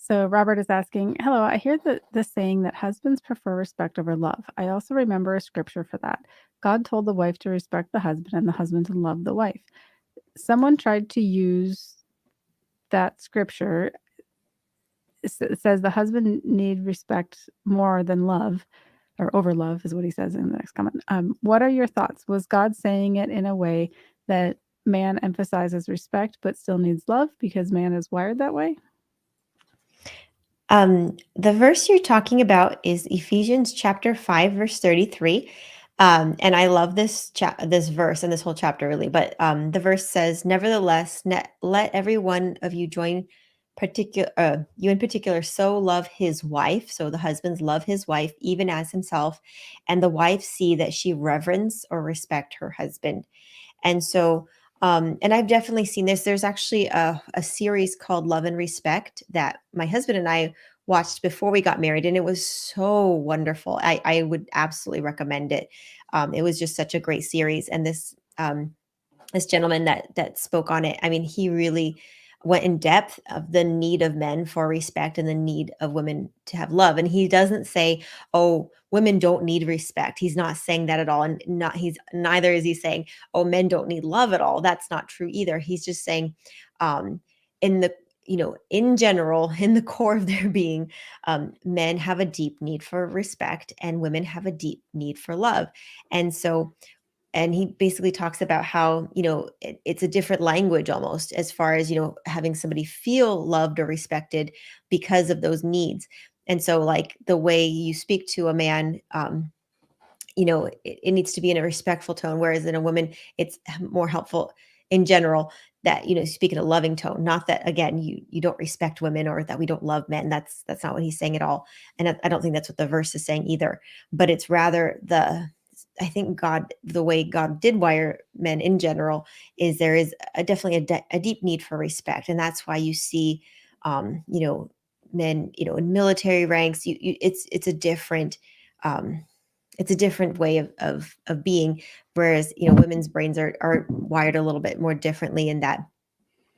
So Robert is asking, hello, I hear the saying that husbands prefer respect over love. I also remember a scripture for that. God told the wife to respect the husband and the husband to love the wife. Someone tried to use that scripture. It says the husband need respect more than love, or over love is what he says in the next comment. What are your thoughts? Was God saying it in a way that man emphasizes respect but still needs love because man is wired that way? The verse you're talking about is Ephesians chapter 5, verse 33. And I love this verse and this whole chapter really, but the verse says, nevertheless, let every one of you you in particular, so love his wife. So the husbands love his wife, even as himself, and the wife see that she reverence or respect her husband. And so, and I've definitely seen this. There's actually a series called Love and Respect that my husband and I watched before we got married, and it was so wonderful. I would absolutely recommend it. It was just such a great series, and this gentleman that spoke on it, I mean, he really went in depth of the need of men for respect and the need of women to have love. And he doesn't say, oh, women don't need respect. He's not saying that at all. And neither is he saying, oh, men don't need love at all. That's not true either. He's just saying, um, in the in general, in the core of their being, men have a deep need for respect and women have a deep need for love. And so, and he basically talks about how it's a different language almost, as far as having somebody feel loved or respected because of those needs. And so, like, the way you speak to a man, it needs to be in a respectful tone, whereas in a woman it's more helpful in general that speak in a loving tone. Not that, again, you don't respect women or that we don't love men. That's not what he's saying at all. And I don't think that's what the verse is saying either, but it's rather I think God, the way God did wire men in general, is there is definitely a deep need for respect. And that's why you see, men, in military ranks, it's a different, um, it's a different way of being. Whereas, women's brains are wired a little bit more differently in that,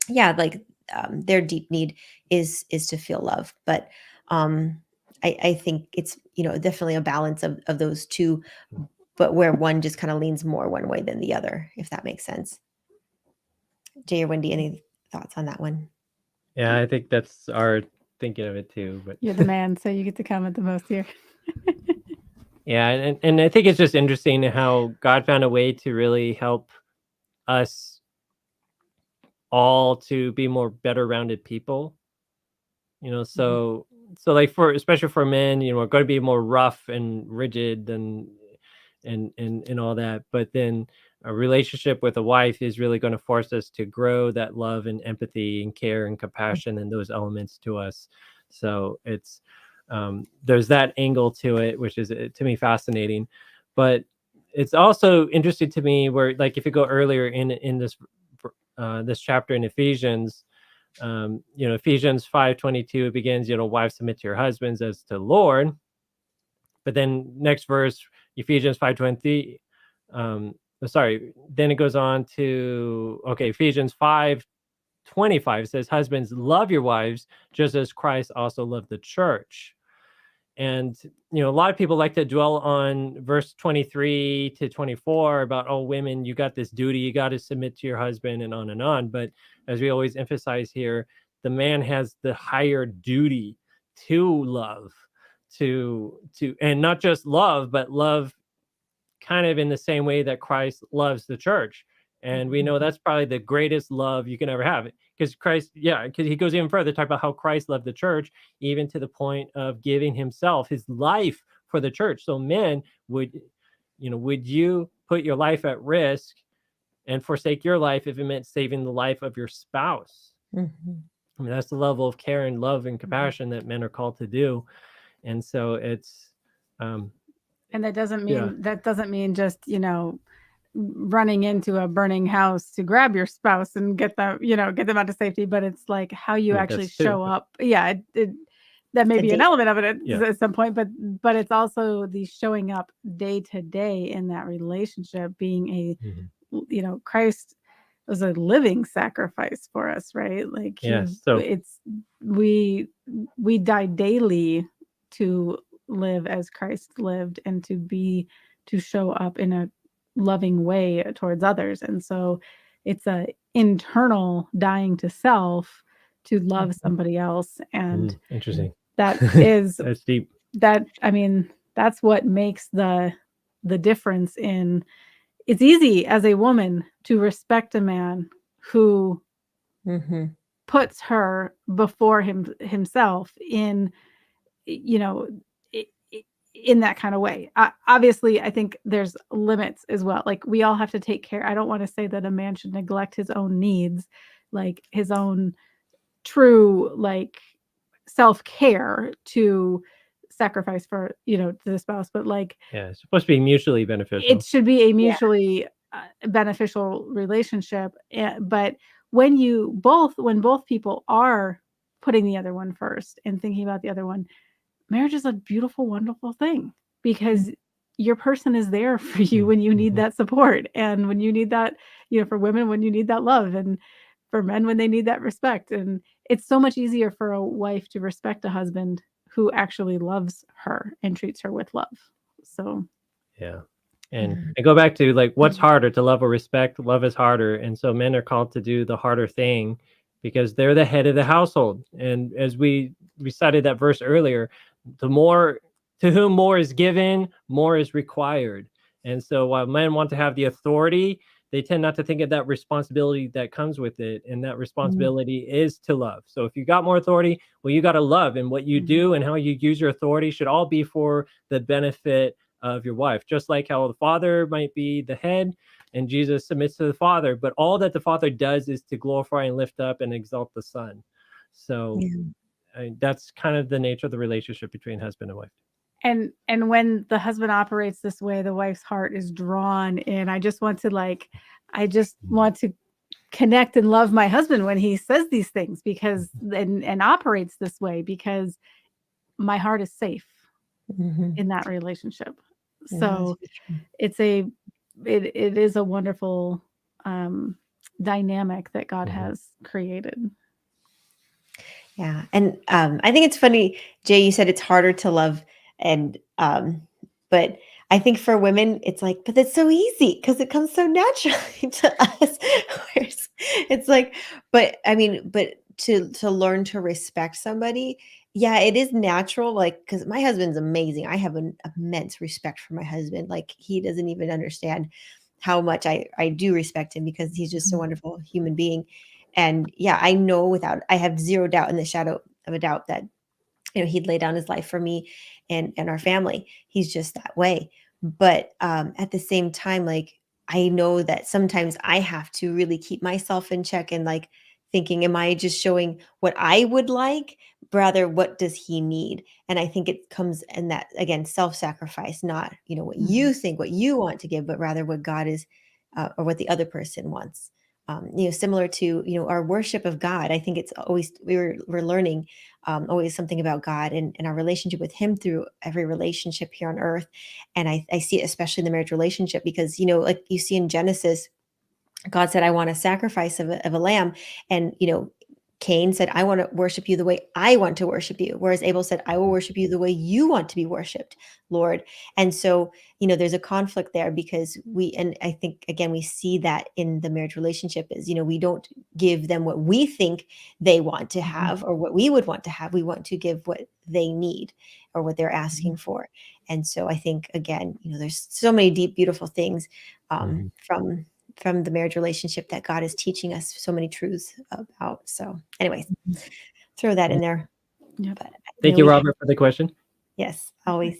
yeah, like, their deep need is to feel love. But, I think it's, definitely a balance of those two, but where one just kind of leans more one way than the other, if that makes sense. Jay or Wendy, any thoughts on that one? Yeah, I think that's our thinking of it too. But You're the man, so you get to comment the most here. yeah, and I think it's just interesting how God found a way to really help us all to be more better rounded people. So like, especially for men, we're going to be more rough and rigid and all that. But then a relationship with a wife is really going to force us to grow that love and empathy and care and compassion and those elements to us. So it's there's that angle to it, which is, to me, fascinating. But it's also interesting to me where, like, if you go earlier in this chapter in Ephesians, Ephesians 5:22, it begins, wives, submit to your husbands as to Lord. But then next verse, Ephesians 5:20, then it goes on to, Ephesians 5:25 says, husbands, love your wives just as Christ also loved the church. And, a lot of people like to dwell on verse 23 to 24 about, oh, women, you got this duty, you got to submit to your husband, and on and on. But as we always emphasize here, the man has the higher duty to love, and not just love, but love kind of in the same way that Christ loves the church. And we know that's probably the greatest love you can ever have, because because he goes even further, talk about how Christ loved the church, even to the point of giving himself, his life, for the church. So men, would you put your life at risk and forsake your life if it meant saving the life of your spouse? Mm-hmm. I mean, that's the level of care and love and compassion that men are called to do. And so it's, and that doesn't mean just, running into a burning house to grab your spouse and get them out to safety, but it's like how you actually show up. Yeah, that may be an element of it at some point, but it's also the showing up day to day in that relationship, being a Christ was a living sacrifice for us, right? Like Yes. So we die daily to live as Christ lived and to show up in a loving way towards others. And so it's a internal dying to self to love somebody else. And interesting. that is That's deep. that's what makes the difference in. It's easy as a woman to respect a man who puts her before himself in, in that kind of way. Obviously, I think there's limits as well. Like, we all have to take care. I don't want to say that a man should neglect his own needs, like his own true, like, self-care to sacrifice for, to the spouse, but like, it's supposed to be mutually beneficial. it should be a mutually beneficial relationship. But when both people are putting the other one first and thinking about the other one, marriage is a beautiful, wonderful thing, because your person is there for you when you need that support, and when you need that, for women, when you need that love, and for men when they need that respect. And it's so much easier for a wife to respect a husband who actually loves her and treats her with love. So yeah. And I go back to, like, what's harder, to love or respect? Love is harder. And so men are called to do the harder thing because they're the head of the household. And as we recited that verse earlier, the more to whom more is given, more is required. And so while men want to have the authority, they tend not to think of that responsibility that comes with it. And that responsibility is to love. So if you got more authority, well, you got to love. And what you do and how you use your authority should all be for the benefit of your wife, just like how the father might be the head and Jesus submits to the Father, but all that the Father does is to glorify and lift up and exalt the Son. So that's kind of the nature of the relationship between husband and wife. And when the husband operates this way, the wife's heart is drawn in. I just want to connect and love my husband when he says these things, because and operates this way, because my heart is safe in that relationship. So it is a wonderful dynamic that God has created. Yeah. And I think it's funny, Jay, you said it's harder to love. And but I think for women, it's like, but it's so easy because it comes so naturally to us. Whereas it's like, but to learn to respect somebody, yeah, it is natural. Like, because my husband's amazing. I have an immense respect for my husband. Like, he doesn't even understand how much I do respect him, because he's just a wonderful human being. And yeah, I know I have zero doubt in the shadow of a doubt that, he'd lay down his life for me and our family. He's just that way. But at the same time, like, I know that sometimes I have to really keep myself in check and, like, thinking, am I just showing what I would like? Rather, what does he need? And I think it comes in that, again, self-sacrifice, not, what you think, what you want to give, but rather what God is, or what the other person wants. Similar to, our worship of God. I think it's always, we're learning always something about God and our relationship with him through every relationship here on earth. And I see it especially in the marriage relationship, because, like you see in Genesis, God said, I want a sacrifice of a lamb. And, Cain said, I want to worship you the way I want to worship you. Whereas Abel said, I will worship you the way you want to be worshiped, Lord. And so, there's a conflict there, because and I think, again, we see that in the marriage relationship is, we don't give them what we think they want to have or what we would want to have. We want to give what they need or what they're asking for. And so I think, again, there's so many deep, beautiful things from the marriage relationship that God is teaching us so many truths about. So anyways, throw that in there. Yep. But, Thank you, Robert, for the question. Yes, always.